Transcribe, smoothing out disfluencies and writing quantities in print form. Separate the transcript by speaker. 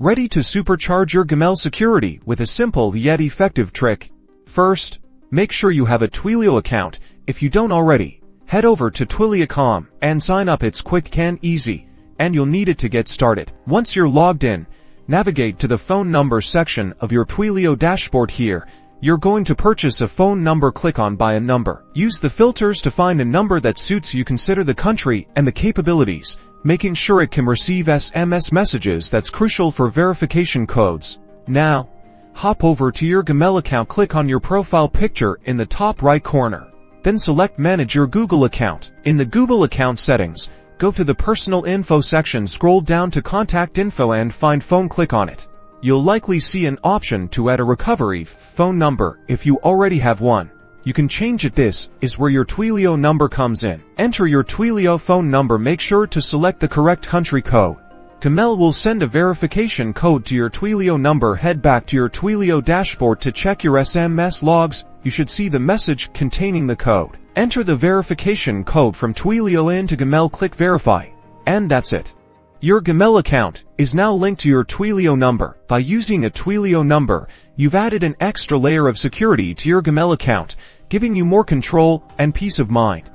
Speaker 1: Ready to supercharge your Gmail security with a simple yet effective trick? First, make sure you have a Twilio account. If you don't already, head over to Twilio.com and sign up. It's quick and easy, and you'll need it to get started. Once you're logged in, navigate to the phone number section of your Twilio dashboard. Here, you're going to purchase a phone number. Click on Buy a Number. Use the filters to find a number that suits you. Consider the country and the capabilities, making sure it can receive SMS messages. That's crucial for verification codes. Now, hop over to your Gmail account. Click on your profile picture in the top right corner. Then select Manage your Google account. In the Google account settings, go to the Personal Info section, scroll down to Contact Info and find Phone. Click on it. You'll likely see an option to add a recovery phone number if you already have one. You can change it. This is where your Twilio number comes in. Enter your Twilio phone number. Make sure to select the correct country code. Gmail will send a verification code to your Twilio number. Head back to your Twilio dashboard to check your SMS logs. You should see the message containing the code. Enter the verification code from Twilio into Gmail. Click Verify. And that's it. Your Gmail account is now linked to your Twilio number. By using a Twilio number, you've added an extra layer of security to your Gmail account, giving you more control and peace of mind.